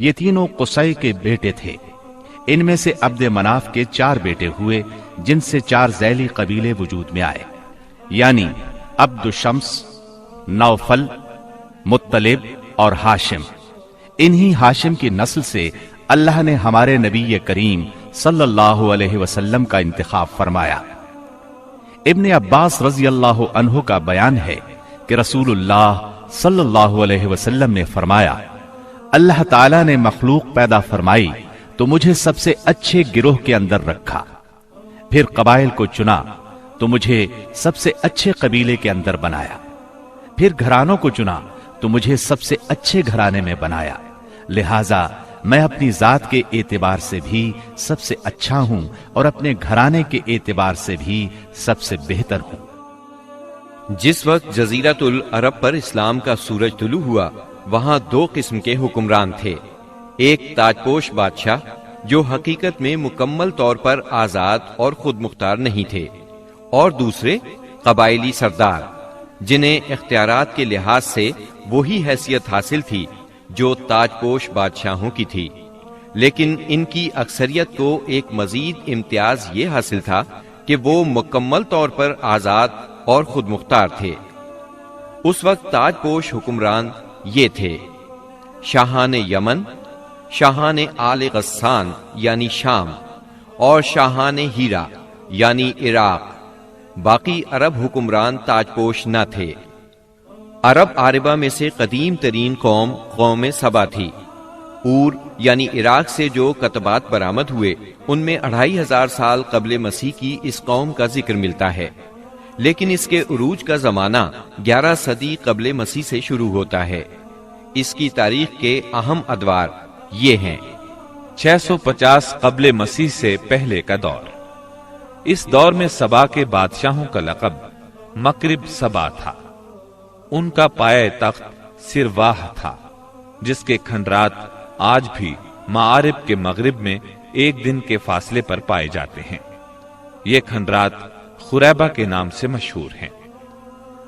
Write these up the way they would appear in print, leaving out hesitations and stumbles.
یہ تینوں قصی کے بیٹے تھے۔ ان میں سے عبد مناف کے 4 بیٹے ہوئے، جن سے 4 ذیلی قبیلے وجود میں آئے، یعنی عبد الشمس، نوفل، مطلب اور ہاشم۔ انہی ہاشم کی نسل سے اللہ نے ہمارے نبی کریم صلی اللہ علیہ وسلم کا انتخاب فرمایا۔ ابن عباس رضی اللہ عنہ کا بیان ہے کہ رسول اللہ صلی اللہ علیہ وسلم نے فرمایا، اللہ تعالیٰ نے مخلوق پیدا فرمائی تو مجھے سب سے اچھے گروہ کے اندر رکھا، پھر قبائل کو چنا تو مجھے سب سے اچھے قبیلے کے اندر بنایا، پھر گھرانوں کو چنا تو مجھے سب سے اچھے گھرانے میں بنایا، لہذا میں اپنی ذات کے اعتبار سے بھی سب سے اچھا ہوں اور اپنے گھرانے کے اعتبار سے بھی سب سے بہتر ہوں۔ جس وقت جزیرۃ العرب پر اسلام کا سورج طلوع ہوا، وہاں 2 قسم کے حکمران تھے، ایک تاجپوش بادشاہ جو حقیقت میں مکمل طور پر آزاد اور خود مختار نہیں تھے، اور دوسرے قبائلی سردار جنہیں اختیارات کے لحاظ سے وہی حیثیت حاصل تھی جو تاجپوش بادشاہوں کی تھی، لیکن ان کی اکثریت کو ایک مزید امتیاز یہ حاصل تھا کہ وہ مکمل طور پر آزاد اور خود مختار تھے۔ اس وقت تاجپوش حکمران یہ تھے: شاہان یمن، شاہان آل غسان یعنی شام، اور شاہان ہیرا یعنی عراق۔ باقی عرب حکمران تاجپوش نہ تھے۔ عرب عاربہ میں سے قدیم ترین قوم سبا تھی۔ اور یعنی عراق سے جو کتبات برآمد ہوئے، ان میں 2500 سال قبل مسیح کی اس قوم کا ذکر ملتا ہے، لیکن اس کے عروج کا زمانہ 11 صدی قبل مسیح سے شروع ہوتا ہے۔ اس کی تاریخ کے اہم ادوار یہ ہیں: 650 قبل مسیح سے پہلے کا دور۔ اس دور میں سبا کے بادشاہوں کا لقب مکرب سبا تھا۔ ان کا پایہ تخت سرواہ تھا، جس کے کھنڈرات آج بھی معارب کے مغرب میں 1 دن کے فاصلے پر پائے جاتے ہیں۔ یہ کھنڈرات خریبہ کے نام سے مشہور ہیں۔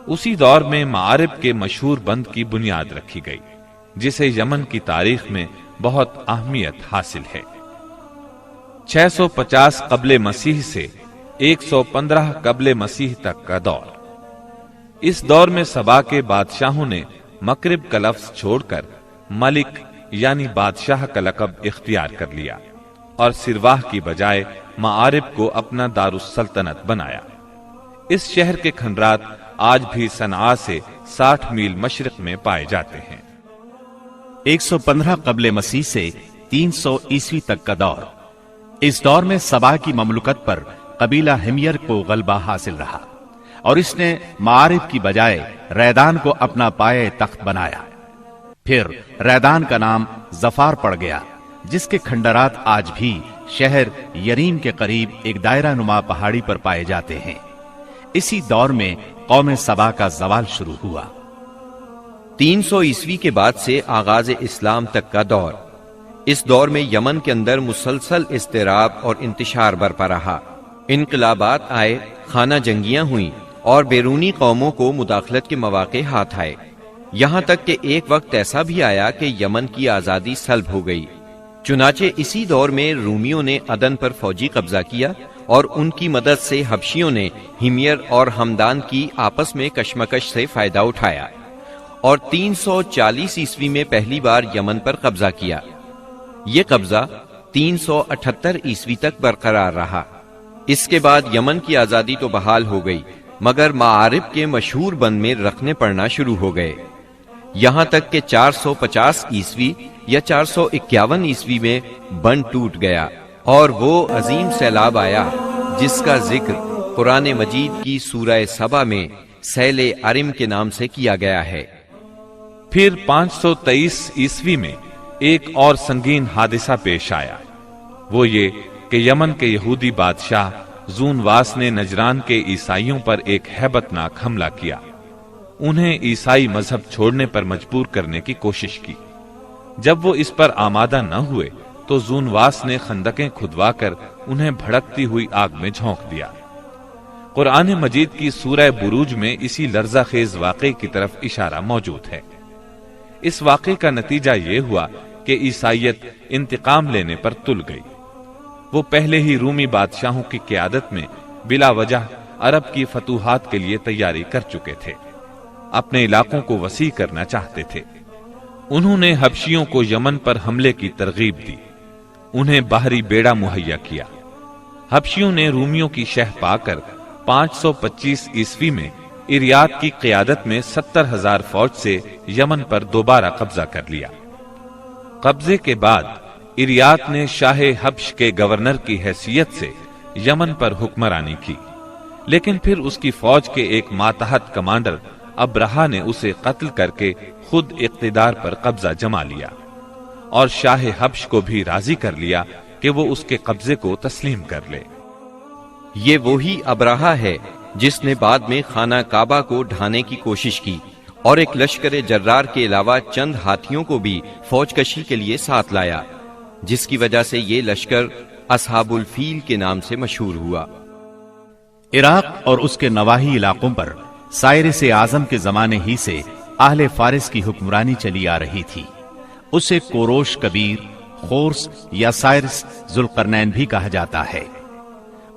اسی دور میں معارب کے مشہور بند کی بنیاد رکھی گئی، جسے یمن کی تاریخ میں بہت اہمیت حاصل ہے۔ 650 قبل مسیح سے 115 قبل مسیح تک کا دور۔ اس دور میں سبا کے بادشاہوں نے مکرب کا لفظ چھوڑ کر ملک یعنی بادشاہ کا لقب اختیار کر لیا، اور سرواہ کی بجائے معارب کو اپنا دارالسلطنت بنایا۔ اس شہر کے کھنڈرات آج بھی صنعاء سے 60 میل مشرق میں پائے جاتے ہیں۔ 115 قبل مسیح سے 300 عیسوی تک کا دور۔ اس دور میں سبا کی مملکت پر قبیلہ ہمیر کو غلبہ حاصل رہا، اور اس نے معارب کی بجائے ریدان کو اپنا پایہ تخت بنایا۔ پھر ریدان کا نام ظفار پڑ گیا، جس کے کھنڈرات آج بھی شہر یریم کے قریب ایک دائرہ نما پہاڑی پر پائے جاتے ہیں۔ اسی دور میں قوم سبا کا زوال شروع ہوا۔ 300 عیسوی کے بعد سے آغاز اسلام تک کا دور۔ اس دور میں یمن کے اندر مسلسل اضطراب اور انتشار برپا رہا۔ انقلابات آئے، خانہ جنگیاں ہوئیں، اور بیرونی قوموں کو مداخلت کے مواقع ہاتھ آئے، یہاں تک کہ ایک وقت ایسا بھی آیا کہ یمن کی آزادی سلب ہو گئی۔ چنانچہ اسی دور میں رومیوں نے عدن پر فوجی قبضہ کیا، اور ان کی مدد سے حبشیوں نے ہمیر اور ہمدان کی آپس میں کشمکش سے فائدہ اٹھایا، اور 340 عیسوی میں پہلی بار یمن پر قبضہ کیا۔ یہ قبضہ 378 عیسوی تک برقرار رہا۔ اس کے بعد یمن کی آزادی تو بحال ہو گئی، مگر معارب کے مشہور بند میں رکھنے پڑنا شروع ہو گئے، یہاں تک کہ 450 عیسوی یا 451 عیسوی میں بند ٹوٹ گیا، اور وہ عظیم سیلاب آیا جس کا ذکر قرآن مجید کی سورہ سبا میں سیل عرم کے نام سے کیا گیا ہے۔ پھر 523 عیسوی میں ایک اور سنگین حادثہ پیش آیا، وہ یہ کہ یمن کے یہودی بادشاہ زون واس نے نجران کے عیسائیوں پر ایک ہیبت ناک حملہ کیا۔ انہیں عیسائی مذہب چھوڑنے پر مجبور کرنے کی کوشش کی۔ جب وہ اس پر آمادہ نہ ہوئے تو زون واس نے خندقیں کھدوا کر انہیں بھڑکتی ہوئی آگ میں جھونک دیا۔ قرآن مجید کی سورہ بروج میں اسی لرزہ خیز واقعے کی طرف اشارہ موجود ہے۔ اس واقعے کا نتیجہ یہ ہوا کہ عیسائیت انتقام لینے پر تل گئی۔ وہ پہلے ہی رومی بادشاہوں کی قیادت میں بلا وجہ عرب کی فتوحات کے لیے تیاری کر چکے تھے، اپنے علاقوں کو وسیع کرنا چاہتے تھے۔ انہوں نے حبشیوں کو یمن پر حملے کی ترغیب دی، انہیں باہری بیڑا مہیا کیا۔ حبشیوں نے رومیوں کی شہ پا کر 525 عیسوی میں اریات کی قیادت میں 70,000 فوج سے یمن پر دوبارہ قبضہ کر لیا۔ قبضے کے بعد اریات نے شاہ حبش کے گورنر کی حیثیت سے یمن پر حکمرانی کی، لیکن پھر اس کی فوج کے ایک ماتحت کمانڈر ابرہا نے اسے قتل کر کے خود اقتدار پر قبضہ جما لیا اور شاہ حبش کو بھی راضی کر لیا کہ وہ اس کے قبضے کو تسلیم کر لے۔ یہ وہی ابرہا ہے جس نے بعد میں خانہ کعبہ کو ڈھانے کی کوشش کی اور ایک لشکر جرار کے علاوہ چند ہاتھیوں کو بھی فوج کشی کے لیے ساتھ لایا، جس کی وجہ سے یہ لشکر اصحاب الفیل کے نام سے مشہور ہوا۔ عراق اور اس کے نواحی علاقوں پر سائرس اعظم کے زمانے ہی سے اہل فارس کی حکمرانی چلی آ رہی تھی۔ اسے کوروش کبیر، خورس یا سائرس ذوالقرنین بھی کہا جاتا ہے۔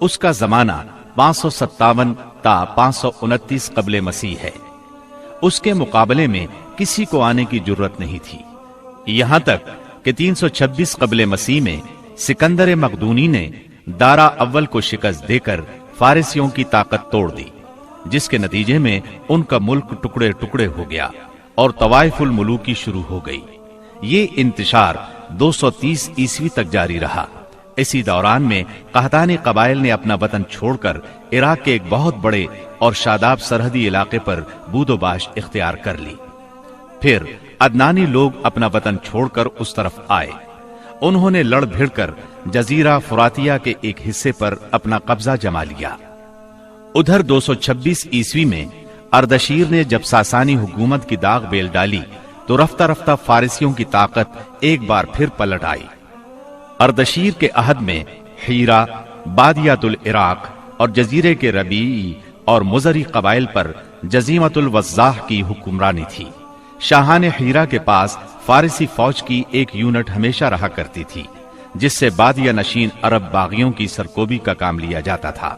اس کا زمانہ 557 تا 529 قبل مسیح ہے۔ اس کے مقابلے میں کسی کو آنے کی جرت نہیں تھی، یہاں تک کہ 326 قبل مسیح میں سکندر مقدونی نے دارا اول کو شکست دے کر فارسیوں کی طاقت توڑ دی، جس کے نتیجے میں ان کا ملک ٹکڑے ٹکڑے ہو گیا اور طوائف الملوکی شروع ہو گئی۔ یہ انتشار 230 عیسوی تک جاری رہا۔ اسی دوران میں قحطانی قبائل نے اپنا وطن چھوڑ کر عراق کے ایک بہت بڑے اور شاداب سرحدی علاقے پر بود و باش اختیار کر لی۔ پھر عدنانی لوگ اپنا وطن چھوڑ کر اس طرف آئے۔ انہوں نے لڑ بھڑ کر جزیرہ فراتیہ کے ایک حصے پر اپنا قبضہ جما لیا۔ ادھر 226 عیسوی میں اردشیر نے جب ساسانی حکومت کی داغ بیل ڈالی تو رفتہ رفتہ فارسیوں کی طاقت ایک بار پھر پلٹ آئی۔ اردشیر کے عہد میں حیرہ، بادیات العراق اور جزیرے کے ربیعی اور مزری قبائل پر جزیمت الوضاح کی حکمرانی تھی۔ شاہان حیرہ کے پاس فارسی فوج کی ایک یونٹ ہمیشہ رہا کرتی تھی، جس سے بادیہ نشین عرب باغیوں کی سرکوبی کا کام لیا جاتا تھا۔